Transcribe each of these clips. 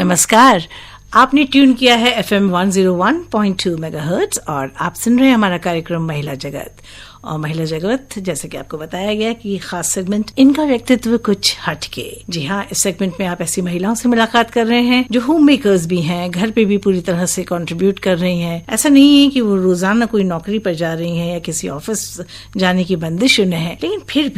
नमस्कार, आपने ट्यून किया है FM 101.2 मेगाहर्ट्ज और आप सुन रहे हैं हमारा कार्यक्रम महिला जगत। और महिला जगत, जैसे कि आपको बताया गया कि ये खास सेगमेंट इनका व्यक्तित्व कुछ हटके। जी हाँ, इस सेगमेंट में आप ऐसी महिलाओं से मुलाकात कर रहे हैं जो होम मेकर्स भी हैं, घर पे भी पूरी तरह से कंट्रीब्यूट कर रही हैं। ऐसा नहीं है कि वो रोजाना कोई नौकरी पर जा रही हैं या किसी ऑफिस जाने की बंदिश उन्हें है, लेकिन फिर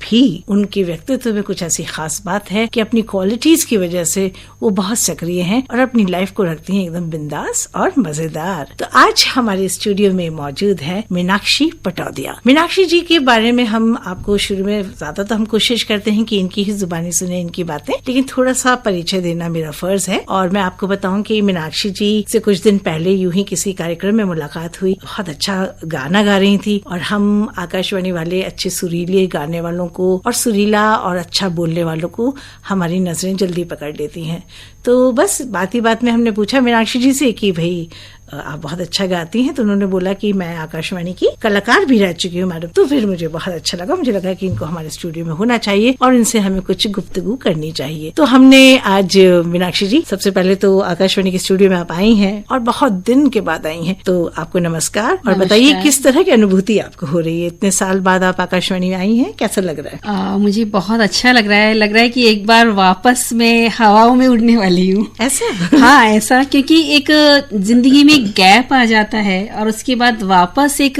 भी उनके व्यक्तित्व में कुछ ऐसी खास बात है कि अपनी क्वालिटीज की वजह से वो बहुत सक्रिय हैं और अपनी लाइफ को रखती हैं एकदम बिंदास और मजेदार। तो आज हमारे स्टूडियो में मौजूद है मीनाक्षी पटौदिया। मीनाक्षी जी के बारे में हम आपको शुरू में ज्यादा तो हम कोशिश करते हैं कि इनकी ही जुबानी सुने इनकी बातें, लेकिन थोड़ा सा परिचय देना मेरा फर्ज है। और मैं आपको बताऊं कि मीनाक्षी जी से कुछ दिन पहले यूं ही किसी कार्यक्रम में मुलाकात हुई। बहुत अच्छा गाना गा रही थी और हम आकाशवाणी वाले अच्छे सुरीले गाने वालों को और सुरीला और अच्छा बोलने वालों को हमारी नजरें जल्दी पकड़ लेती हैं। तो बस बात ही बात में हमने पूछा मीनाक्षी जी से कि भाई आप बहुत अच्छा गाती हैं, तो उन्होंने बोला कि मैं आकाशवाणी की कलाकार भी रह चुकी हूँ मैडम। तो फिर मुझे बहुत अच्छा लगा, मुझे लगा कि इनको हमारे स्टूडियो में होना चाहिए और इनसे हमें कुछ गुफ्तगू करनी चाहिए। तो हमने आज मीनाक्षी जी, सबसे पहले तो आकाशवाणी के स्टूडियो में आप आई हैं और बहुत दिन के बाद आई हैं, तो आपको नमस्कार। और बताइए किस तरह की अनुभूति आपको हो रही है, इतने साल बाद आप आकाशवाणी में आई हैं, कैसा लग रहा है? मुझे बहुत अच्छा लग रहा है कि एक बार वापस मैं हवाओं में उड़ने वाली हूँ। ऐसा? हाँ, ऐसा, क्योंकि एक जिंदगी में गैप आ जाता है और उसके बाद वापस एक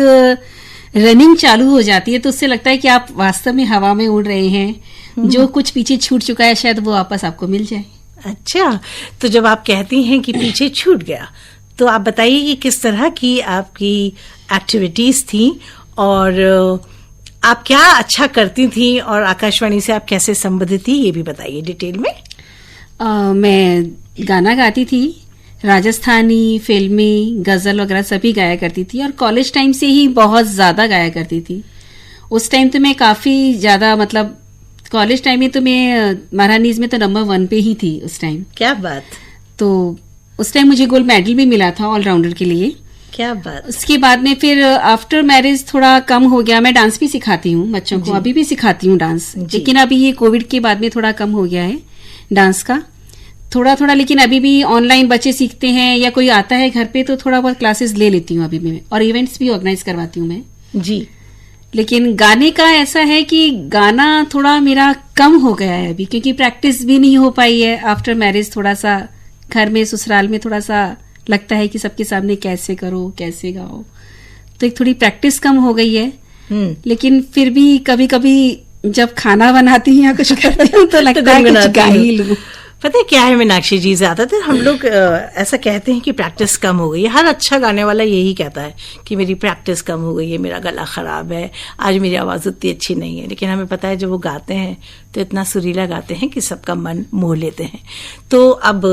रनिंग चालू हो जाती है, तो उससे लगता है कि आप वास्तव में हवा में उड़ रहे हैं। जो कुछ पीछे छूट चुका है शायद वो वापस आपको मिल जाए। अच्छा, तो जब आप कहती हैं कि पीछे छूट गया, तो आप बताइए कि किस तरह की आपकी एक्टिविटीज थी और आप क्या अच्छा करती थी और आकाशवाणी से आप कैसे संबंधित थी, ये भी बताइए डिटेल में। मैं गाना गाती थी, राजस्थानी, फिल्मी, गजल वगैरह सभी गाया करती थी और कॉलेज टाइम से ही बहुत ज्यादा गाया करती थी। उस टाइम तो मैं काफी ज्यादा, मतलब कॉलेज टाइम में तो मैं महारानीज में तो नंबर 1 पे ही थी उस टाइम। क्या बात! तो उस टाइम मुझे गोल्ड मेडल भी मिला था ऑलराउंडर के लिए। क्या बात! उसके बाद में फिर आफ्टर मैरिज थोड़ा कम हो गया। मैं डांस भी सिखाती हूँ बच्चों को, अभी भी सिखाती हूँ डांस, लेकिन अभी ये कोविड के बाद में थोड़ा कम हो गया है डांस का, थोड़ा, लेकिन अभी भी ऑनलाइन बच्चे सीखते हैं या कोई आता है घर पे तो थोड़ा बहुत क्लासेस ले लेती हूँ अभी भी मैं, और इवेंट्स भी ऑर्गेनाइज करवाती हूँ मैं जी। लेकिन गाने का ऐसा है कि गाना थोड़ा मेरा कम हो गया है अभी, क्योंकि प्रैक्टिस भी नहीं हो पाई है आफ्टर मैरिज। थोड़ा सा घर में, ससुराल में थोड़ा सा लगता है कि सबके सामने कैसे करो, कैसे गाओ, तो एक थोड़ी प्रैक्टिस कम हो गई है। लेकिन फिर भी कभी कभी जब खाना बनाती हूँ या कुछ करती हूँ तो लगता है कुछ गा ही लूं। पता है क्या है मीनाक्षी जी, ज्यादातर हम लोग ऐसा कहते हैं कि प्रैक्टिस कम हो गई है। हर अच्छा गाने वाला यही कहता है कि मेरी प्रैक्टिस कम हो गई है, मेरा गला खराब है, आज मेरी आवाज उतनी अच्छी नहीं है। लेकिन हमें पता है जब वो गाते हैं तो इतना सुरीला गाते हैं कि सबका मन मोह लेते हैं। तो अब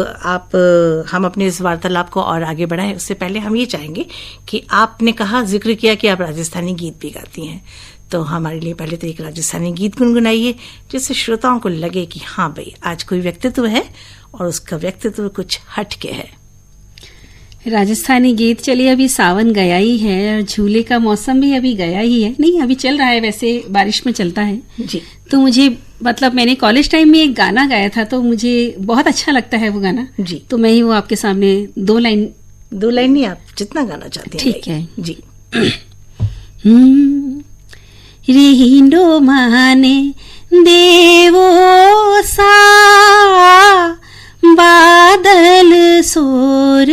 हम अपने इस वार्तालाप को और आगे बढ़ाएं, उससे पहले हम ये चाहेंगे कि आपने कहा, जिक्र किया कि आप राजस्थानी गीत भी गाती हैं, तो हमारे लिए पहले तो एक राजस्थानी गीत गुनगुनाइए जिससे श्रोताओं को लगे कि हाँ भाई आज कोई व्यक्तित्व है और उसका व्यक्तित्व कुछ हटके है। राजस्थानी गीत, चलिए अभी सावन गया ही है और झूले का मौसम भी अभी गया ही है, नहीं अभी चल रहा है, वैसे बारिश में चलता है जी। तो मुझे, मतलब मैंने कॉलेज टाइम में एक गाना गाया था तो मुझे बहुत अच्छा लगता है वो गाना जी। तो मैं ही वो आपके सामने दो लाइन नहीं, आप जितना गाना चाहते हैं। ठीक है जी। रिहिंडो माने देवो सा बादल सोर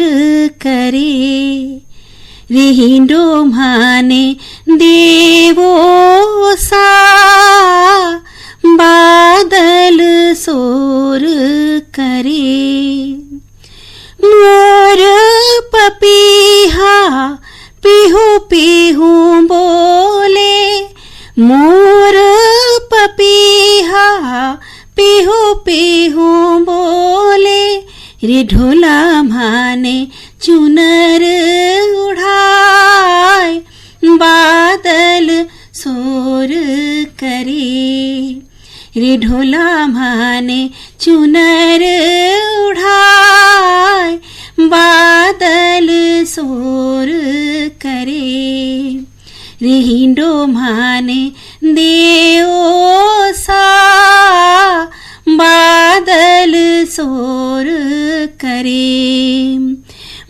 करे, रिहिंडो माने देवो सा बादल सोर करे, मोर पपीहा पीहू पीहू बोले, मोर पपीहा पीहू पीहू बोले, रे ढोला माने चुनर उड़ाए बादल सोर करे, रे ढोला माने चुनर उड़ाए बादल सोर करे, रिहिंडो माने देओ सा बादल सोर करे।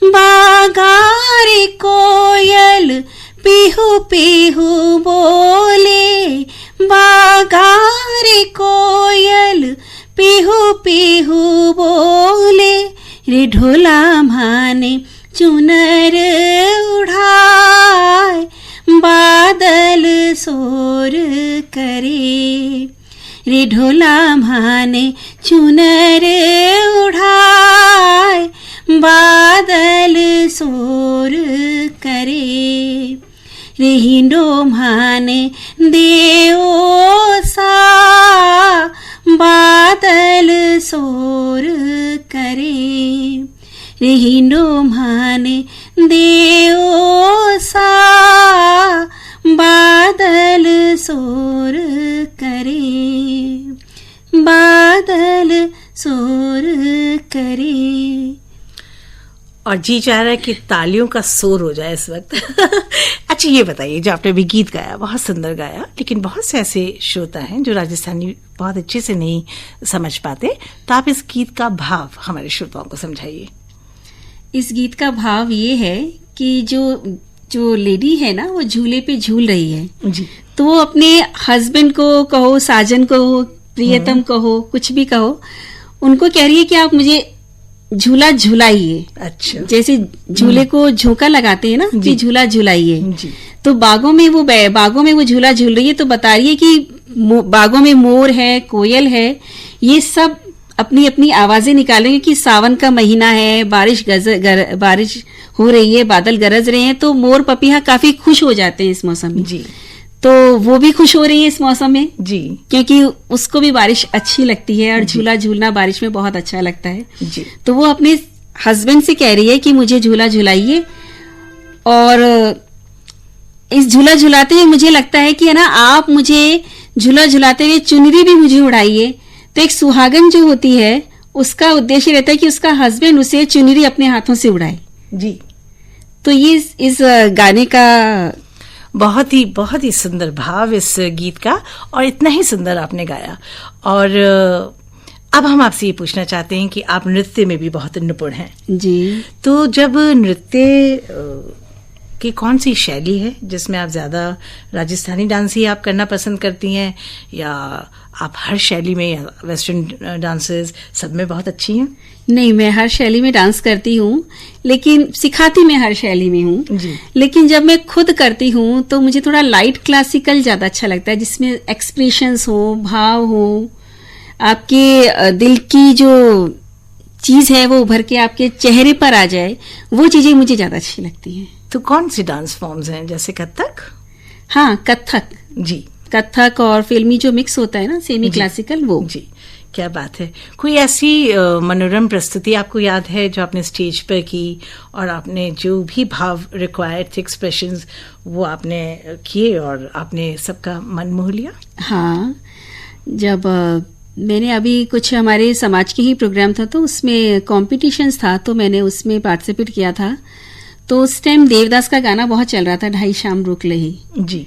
बागारे कोयल पीहू पीहू बोले, बागारे कोयल पीहू पीहू बोले, रे ढोला माने चुनर उड़ाए, बादल शोर करे। रे ढोला माने चुनर उड़ाए, बादल शोर करे। रे हिंडो माने देओ सा, बादल शोर करे। रे हिंडो माने देओ सा, बादल शोर करे, बादल शोर करे। और जी चाह रहा है कि तालियों का शोर हो जाए इस वक्त। अच्छा ये बताइए, जो आपने अभी गीत गाया बहुत सुंदर गाया, लेकिन बहुत से ऐसे श्रोता हैं जो राजस्थानी बहुत अच्छे से नहीं समझ पाते, तो आप इस गीत का भाव हमारे श्रोताओं को समझाइए। इस गीत का भाव ये है कि जो लेडी है ना, वो झूले पे झूल रही है जी, तो वो अपने हस्बैंड को कहो, साजन को, प्रियतम कहो, कुछ भी कहो, उनको कह रही है कि आप मुझे झूला झूलाइए। अच्छा, जैसे झूले को झोंका लगाते हैं ना कि झूला झूलाइए, तो बागों में वो झूला झूल रही है, तो बता रही है कि बागों में मोर है, कोयल है, ये सब अपनी अपनी आवाजें निकालेंगे कि सावन का महीना है, बारिश हो रही है, बादल गरज रहे हैं, तो मोर पपीहा काफी खुश हो जाते हैं इस मौसम में जी। तो वो भी खुश हो रही है इस मौसम में जी, क्योंकि उसको भी बारिश अच्छी लगती है और झूला झूलना बारिश में बहुत अच्छा लगता है जी। तो वो अपने हस्बैंड से कह रही है कि मुझे झूला झुलाइए, और इस झूला झुलाते हुए मुझे लगता है कि है ना, आप मुझे झूला झुलाते हुए चुनरी भी मुझे उड़ाइए। तो एक सुहागन जो होती है उसका उद्देश्य रहता है कि उसका हस्बैंड उसे चुनरी अपने हाथों से उड़ाए जी। तो ये इस गाने का बहुत ही सुंदर भाव इस गीत का, और इतना ही सुंदर आपने गाया। और अब हम आपसे ये पूछना चाहते हैं कि आप नृत्य में भी बहुत निपुण हैं जी, तो जब नृत्य की कौन सी शैली है जिसमें आप ज्यादा राजस्थानी डांस ही आप करना पसंद करती हैं, या आप हर शैली में, या वेस्टर्न डांसेस सब में बहुत अच्छी हैं? नहीं, मैं हर शैली में डांस करती हूँ, लेकिन सिखाती मैं हर शैली में हूँ। लेकिन जब मैं खुद करती हूँ तो मुझे थोड़ा लाइट क्लासिकल ज्यादा अच्छा लगता है, जिसमें एक्सप्रेशंस हो, भाव हो, आपके दिल की जो चीज है वो उभर के आपके चेहरे पर आ जाए, वो चीजें मुझे ज्यादा अच्छी लगती हैं। तो कौन सी डांस फॉर्म्स हैं, जैसे कथक? हाँ, कथक जी, कथक और फिल्मी जो मिक्स होता है ना, सेमी क्लासिकल, वो जी। क्या बात है। कोई ऐसी मनोरम प्रस्तुति आपको याद है जो आपने स्टेज पर की, और आपने जो भी भाव रिक्वायर्ड थे, एक्सप्रेशंस, वो आपने किए और आपने सबका मन मोह लिया? हाँ, जब मैंने अभी कुछ हमारे समाज के ही प्रोग्राम था, तो उसमें कॉम्पिटिशन्स था, तो मैंने उसमें पार्टिसिपेट किया था। तो उस टाइम देवदास का गाना बहुत चल रहा था, ढाई शाम रोक लही जी।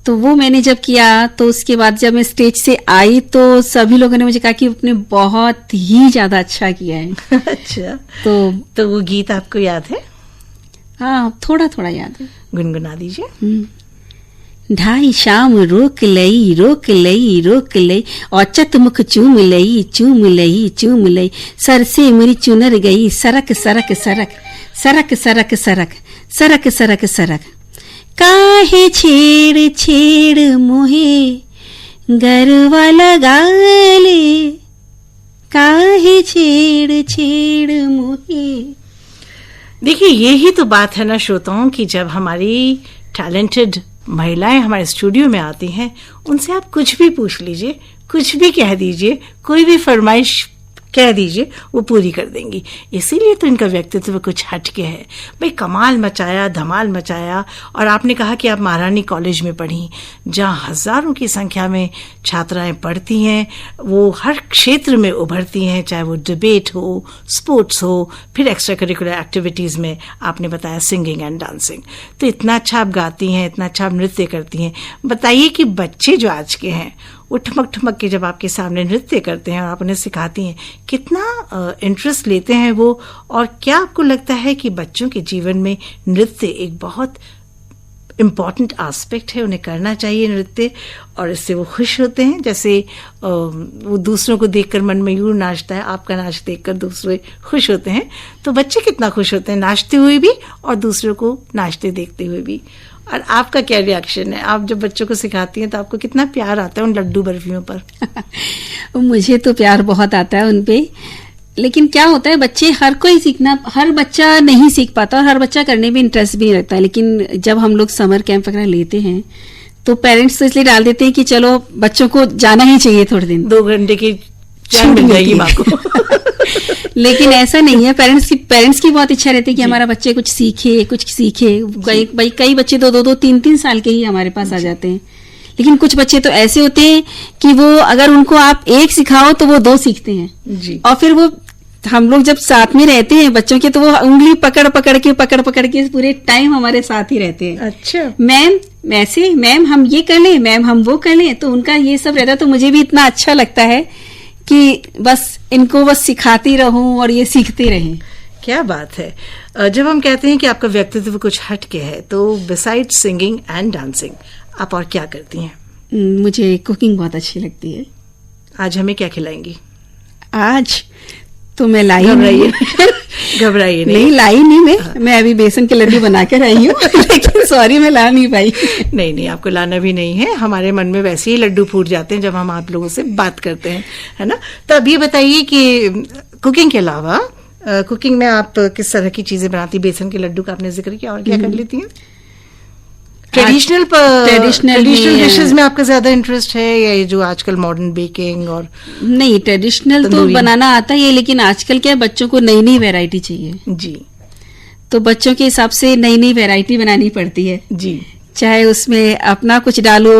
तो वो मैंने जब किया, तो उसके बाद जब मैं स्टेज से आई तो सभी लोगों ने मुझे कहा कि आपने बहुत ही ज्यादा अच्छा किया है। अच्छा, तो वो गीत आपको याद है? हाँ, थोड़ा थोड़ा याद है। गुनगुना दीजिए। ढाई शाम रोक लई, रोक लई, रोक लई, औचत मुख चूम लई, चूम लई, चूम लई, सर से मेरी चुनर गई, सरक सरक सरक, सरक सरक सरक, सरक सरक सरक, काहे छेड़ छेड़ मोहे गरवा लगा ले, काहे छेड़ छेड़ मोहे। देखिए, यही तो बात है ना श्रोताओं की, जब हमारी टैलेंटेड महिलाएं हमारे स्टूडियो में आती हैं, उनसे आप कुछ भी पूछ लीजिए, कुछ भी कह दीजिए, कोई भी फरमाइश कह दीजिए, वो पूरी कर देंगी। इसीलिए तो इनका व्यक्तित्व कुछ हटके है। भाई, कमाल मचाया, धमाल मचाया। और आपने कहा कि आप महारानी कॉलेज में पढ़ी, जहाँ हजारों की संख्या में छात्राएं पढ़ती हैं, वो हर क्षेत्र में उभरती हैं, चाहे वो डिबेट हो, स्पोर्ट्स हो, फिर एक्स्ट्रा करिकुलर एक्टिविटीज में आपने बताया सिंगिंग एंड डांसिंग। तो इतना अच्छा आप गाती हैं, इतना अच्छा आप नृत्य करती हैं। बताइए कि बच्चे जो आज के हैं वो ठमक ठमक के जब आपके सामने नृत्य करते हैं और आप उन्हें सिखाती हैं, कितना इंटरेस्ट लेते हैं वो, और क्या आपको लगता है कि बच्चों के जीवन में नृत्य एक बहुत इम्पॉर्टेंट एस्पेक्ट है, उन्हें करना चाहिए नृत्य, और इससे वो खुश होते हैं? जैसे वो दूसरों को देखकर मन में यूं नाचता है, आपका नाच देखकर दूसरे खुश होते हैं, तो बच्चे कितना खुश होते हैं नाचते हुए भी और दूसरों को नाचते देखते हुए भी। और आपका क्या रिएक्शन है? आप जब बच्चों को सिखाती हैं तो आपको कितना प्यार आता है उन लड्डू बर्फियों पर? मुझे तो प्यार बहुत आता है उन पे, लेकिन क्या होता है, बच्चे हर कोई सीखना, हर बच्चा नहीं सीख पाता और हर बच्चा करने में इंटरेस्ट भी नहीं रखता है। लेकिन जब हम लोग समर कैंप वगैरह लेते हैं तो पेरेंट्स तो इसलिए डाल देते हैं कि चलो बच्चों को जाना ही चाहिए थोड़े दिन, 2 घंटे की छूट मिल जाएगी माँ को। लेकिन ऐसा नहीं है, पेरेंट्स की बहुत इच्छा रहती है कि हमारा बच्चे कुछ सीखे। कई बच्चे तो 2-2, 3-3 साल के ही हमारे पास आ जाते हैं। लेकिन कुछ बच्चे तो ऐसे होते हैं कि वो अगर उनको आप 1 सिखाओ तो वो 2 सीखते हैं जी। और फिर वो हम लोग जब साथ में रहते हैं बच्चों के, तो वो उंगली पकड़ पकड़ के पूरे टाइम हमारे साथ ही रहते हैं। अच्छा, मैम ऐसे, मैम हम ये कर लें, मैम हम वो कर लें, तो उनका ये सब रहता है। तो मुझे भी इतना अच्छा लगता है कि बस इनको बस सिखाती रहूं और ये सीखते रहें। क्या बात है। जब हम कहते हैं कि आपका व्यक्तित्व कुछ हटके है, तो बिसाइड सिंगिंग एंड डांसिंग आप और क्या करती हैं? मुझे कुकिंग बहुत अच्छी लगती है। आज हमें क्या खिलाएंगी? आज तो मैं लाई घबराइए नहीं, लाई नहीं। मैं अभी बेसन के लड्डू बना कर आई हूँ लेकिन सॉरी मैं ला नहीं पाई। नहीं, आपको लाना भी नहीं है, हमारे मन में वैसे ही लड्डू फूट जाते हैं जब हम आप लोगों से बात करते हैं, है ना। तो अब ये बताइए कि कुकिंग के अलावा कुकिंग में आप किस तरह की चीजें बनाती? बेसन के लड्डू का आपने जिक्र किया, और क्या कर लेती हैं? ट्रेडिशनल डिशेस में आपका ज्यादा इंटरेस्ट है या ये जो आजकल मॉडर्न बेकिंग? और नहीं, ट्रेडिशनल तो बनाना आता ही है, लेकिन आजकल क्या बच्चों को नई नई वैरायटी चाहिए जी, तो बच्चों के हिसाब से नई नई वैरायटी बनानी पड़ती है जी। चाहे उसमें अपना कुछ डालो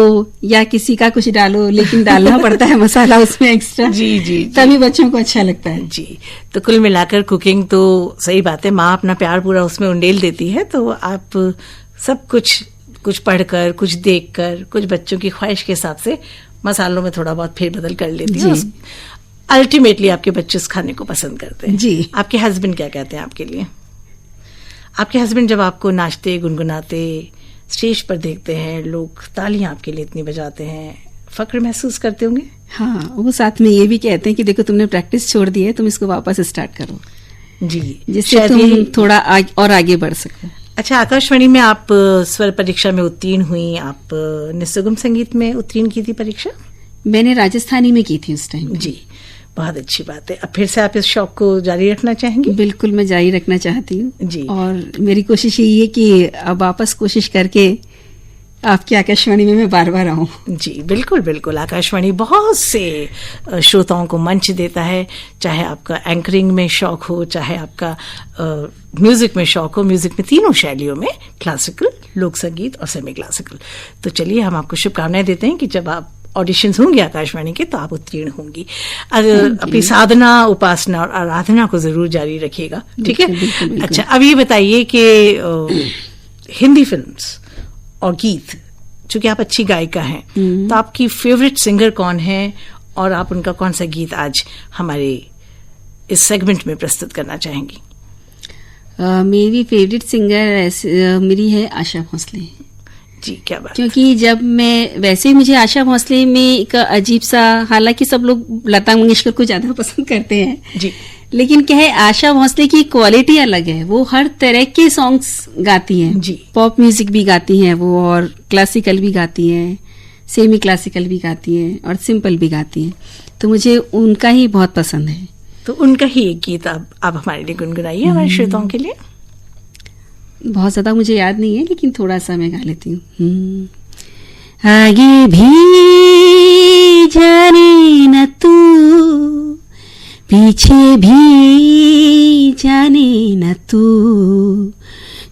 या किसी का कुछ डालो, लेकिन डालना पड़ता है मसाला उसमें एक्स्ट्रा जी, तभी बच्चों को अच्छा लगता है जी। तो कुल मिलाकर कुकिंग तो सही बात है, माँ अपना प्यार पूरा उसमें उंडेल देती है, तो आप सब कुछ पढ़कर, कुछ देखकर, कुछ बच्चों की ख्वाहिश के हिसाब से मसालों में थोड़ा बहुत फेरबदल कर लेती है। अल्टीमेटली आपके बच्चे उस खाने को पसंद करते हैं जी। आपके हस्बैंड क्या कहते हैं आपके लिए? आपके हस्बैंड जब आपको नाचते गुनगुनाते स्टेज पर देखते हैं, लोग तालियां आपके लिए इतनी बजाते हैं, फक्र महसूस करते होंगे? हाँ, वो साथ में ये भी कहते हैं कि देखो तुमने प्रैक्टिस छोड़ दी है, तुम इसको वापस स्टार्ट करो जी, जिससे तुम थोड़ा और आगे बढ़ सको। अच्छा, आकाशवाणी में आप स्वर परीक्षा में उत्तीर्ण हुई, आपने सुगम संगीत में उत्तीर्ण की थी परीक्षा? मैंने राजस्थानी में की थी उस टाइम जी, बहुत अच्छी बात है। अब फिर से आप इस शौक को जारी रखना चाहेंगी? बिल्कुल, मैं जारी रखना चाहती हूँ जी। और मेरी कोशिश यही है कि अब वापस कोशिश करके आपकी आकाशवाणी में मैं बार बार आऊं। जी बिल्कुल बिल्कुल, आकाशवाणी बहुत से श्रोताओं को मंच देता है, चाहे आपका एंकरिंग में शौक हो, चाहे आपका म्यूजिक में शौक हो, म्यूजिक में तीनों शैलियों में, क्लासिकल, लोक संगीत और सेमी क्लासिकल। तो चलिए हम आपको शुभकामनाएं देते हैं कि जब आप ऑडिशंस होंगे आकाशवाणी के तो आप उत्तीर्ण होंगी। अपनी साधना, उपासना और आराधना को जरूर जारी रखिएगा, ठीक है? अच्छा, अब ये बताइए कि हिंदी फिल्म्स और गीत, चूंकि आप अच्छी गायिका हैं, तो आपकी फेवरेट सिंगर कौन है और आप उनका कौन सा गीत आज हमारे इस सेगमेंट में प्रस्तुत करना चाहेंगी? मेरी फेवरेट सिंगर मेरी है आशा भोसले जी। क्या बात? क्योंकि जब मैं, वैसे ही मुझे आशा भोसले में एक अजीब सा, हालांकि सब लोग लता मंगेशकर को ज्यादा पसंद करते हैं जी, लेकिन क्या है, आशा भोसले की क्वालिटी अलग है। वो हर तरह के सॉन्ग्स गाती हैं जी, पॉप म्यूजिक भी गाती हैं वो, और क्लासिकल भी गाती हैं, सेमी क्लासिकल भी गाती हैं और सिंपल भी गाती हैं। तो मुझे उनका ही बहुत पसंद है। तो उनका ही एक गीत आप हमारे लिए गुनगुनाइए, हमारे श्रोताओं के लिए। बहुत ज्यादा मुझे याद नहीं है, लेकिन थोड़ा सा मैं गा लेती हूँ। आगे भी जाने न तू, पीछे भी जाने न तू,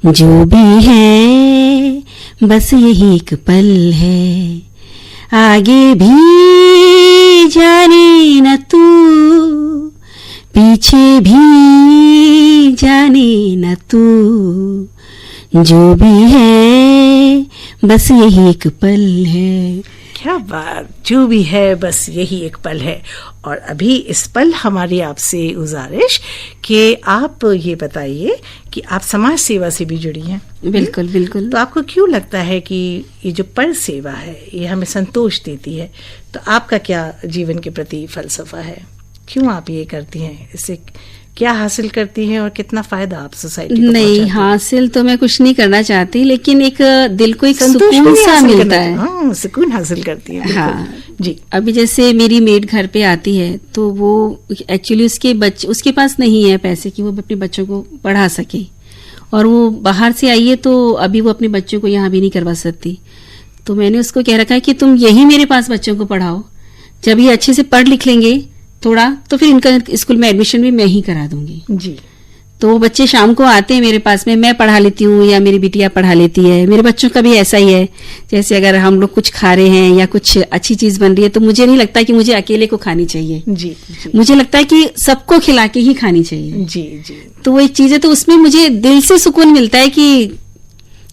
जो भी है बस यही एक पल है। आगे भी जाने न तू, पीछे भी जाने न तू, जो भी है बस यही एक पल है। क्या बात, जो भी है बस यही एक पल है। और अभी इस पल हमारी आपसे गुजारिश कि आप ये बताइए कि आप समाज सेवा से भी जुड़ी हैं। बिल्कुल बिल्कुल। तो आपको क्यों लगता है कि ये जो पर सेवा है ये हमें संतोष देती है? तो आपका क्या जीवन के प्रति फलसफा है? क्यों आप ये करती हैं? इससे क्या हासिल करती हैं और कितना फायदा आप सोसाइटी को नहीं, पहुंचाती हैं? हासिल तो मैं कुछ नहीं करना चाहती, लेकिन एक दिल को एक सुकून सा मिलता है। हाँ, सुकून हासिल करती है। हाँ जी। अभी जैसे मेरी मेड घर पे आती है तो वो एक्चुअली उसके पास नहीं है पैसे कि वो अपने बच्चों को पढ़ा सके, और वो बाहर से आई है तो अभी वो अपने बच्चों को यहाँ भी नहीं करवा सकती। तो मैंने उसको कह रखा है कि तुम यही मेरे पास बच्चों को पढ़ाओ, जब ये अच्छे से पढ़ लिख लेंगे थोड़ा तो फिर इनका स्कूल में एडमिशन भी मैं ही करा दूंगी। जी। तो वो बच्चे शाम को आते हैं मेरे पास में, मैं पढ़ा लेती हूँ या मेरी बिटिया पढ़ा लेती है। मेरे बच्चों का भी ऐसा ही है, जैसे अगर हम लोग कुछ खा रहे हैं या कुछ अच्छी चीज बन रही है तो मुझे नहीं लगता कि मुझे अकेले को खानी चाहिए। जी, जी। मुझे लगता है कि सबको खिला के ही खानी चाहिए। जी जी। तो वो एक चीज है, तो उसमें मुझे दिल से सुकून मिलता है कि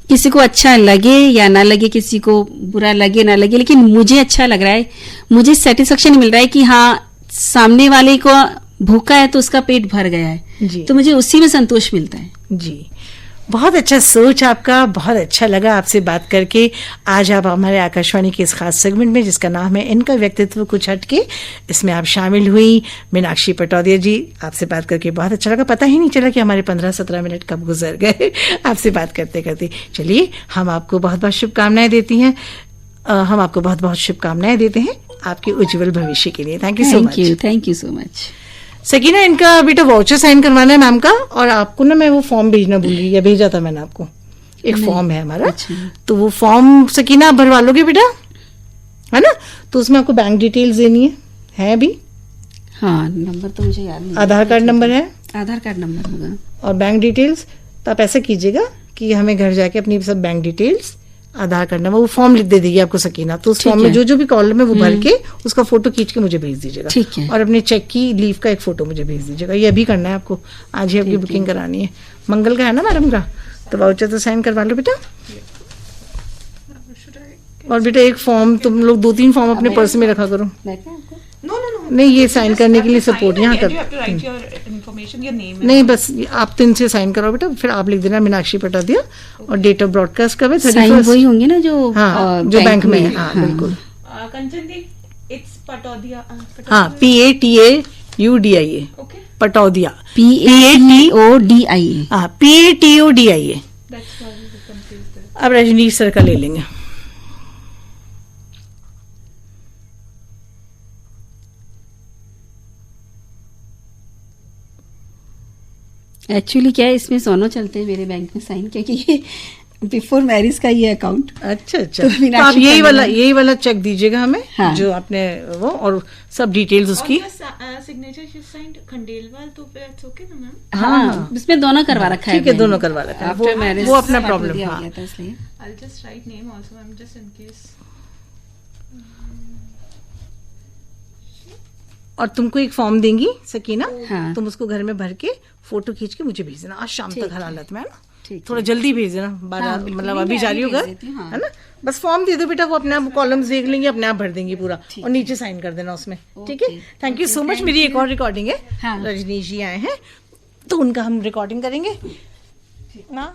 किसी को अच्छा लगे या ना लगे, किसी को बुरा लगे ना लगे, लेकिन मुझे अच्छा लग रहा है, मुझे सेटिस्फेक्शन मिल रहा है कि हाँ सामने वाले को भूखा है तो उसका पेट भर गया है। जी। तो मुझे उसी में संतोष मिलता है। जी, बहुत अच्छा सोच आपका, बहुत अच्छा लगा आपसे बात करके। आज आप हमारे आकाशवाणी के इस खास सेगमेंट में जिसका नाम है इनका व्यक्तित्व कुछ हटके, इसमें आप शामिल हुई। मीनाक्षी पटौदिया जी, आपसे बात करके बहुत अच्छा लगा। पता ही नहीं चला कि हमारे 15-17 मिनट कब गुजर गए आपसे बात करते करते। चलिए, हम आपको बहुत बहुत शुभकामनाएं देती हैं। हम आपको बहुत बहुत शुभकामनाएं देते हैं आपके उज्जवल भविष्य के लिए। Thank you so much. Thank you so much. Sakina, इनका बेटा वाउचर साइन करवाना है मैम का, और आपको ना मैं वो फॉर्म भेजना भूल गई, या भेजा था मैंने आपको? एक फॉर्म है हमारा। अच्छा। तो वो फॉर्म सकीना आप भरवा लोगे बेटा, है ना? तो उसमें आपको बैंक डिटेल्स देनी है अभी। हाँ, नंबर तो मुझे याद नहीं। आधार कार्ड नंबर है, आधार कार्ड नंबर होगा, और बैंक डिटेल्स। तो आप ऐसा कीजिएगा कि हमें घर जाके अपनी सब बैंक डिटेल्स, आधार कार्ड नंबर, वो फॉर्म लिख दे देगी आपको सकीना। तो उस फॉर्म में जो जो भी कॉलम है वो भर के उसका फोटो खींच के मुझे भेज दीजिएगा। ठीक है। और अपने चेक की लीव का एक फोटो मुझे भेज दीजिएगा। ये अभी करना है आपको, आज ही आपकी बुकिंग करानी है। मंगल का है ना मैडम का? तो वाउचर तो साइन करवा लो बेटा। और बेटा एक फॉर्म, तुम लोग 2-3 फॉर्म अपने पर्स में रखा करो। नहीं, ये साइन करने के लिए सपोर्ट यहाँ कर। नहीं, बस आप 3 से साइन कराओ बेटा, फिर आप लिख देना मीनाक्षी पटौदिया, और डेट ऑफ ब्रॉडकास्ट कब है? 31 वही होंगे ना जो हाँ, जो बैंक में है। हाँ, बिल्कुल। हाँ, PATAUDIA, पटौदिया, PATODIA। हाँ, PATODIA। अब रजनीश सर का ले लेंगे। एक्चुअली क्या है, इसमें दोनों चलते हैं मेरे बैंक में साइन, क्योंकि ये बिफोर मैरिज का ये अकाउंट। अच्छा। तो आप यही वाला चेक दीजिएगा हमें। हाँ। जो आपने वो और सब डिटेल्स उसकी सिग्नेचर खंडेलवाल, तो ओके ना मैम? हाँ, इसमें दोनों करवा रखा है। ठीक है, दोनों करवा रखा है। आफ्टर मैरिज वो अपना प्रॉब्लम था, इसलिए I will just write name also ma'am, just in case. और तुमको एक फॉर्म देंगी सकीना। हाँ। तुम उसको घर में भर के फोटो खींच के मुझे भेज देना आज शाम तक हर हालत में, है ना? थोड़ा है। जल्दी भेज देना, 12 मतलब अभी जारी होगा, है ना? बस फॉर्म दे दो बेटा, वो अपने आप कॉलम्स देख लेंगे, अपने आप भर देंगे पूरा, और नीचे साइन कर देना उसमें। ठीक है, थैंक यू सो मच। मेरी एक और रिकॉर्डिंग है, रजनीश जी आए हैं तो उनका हम रिकॉर्डिंग करेंगे ना।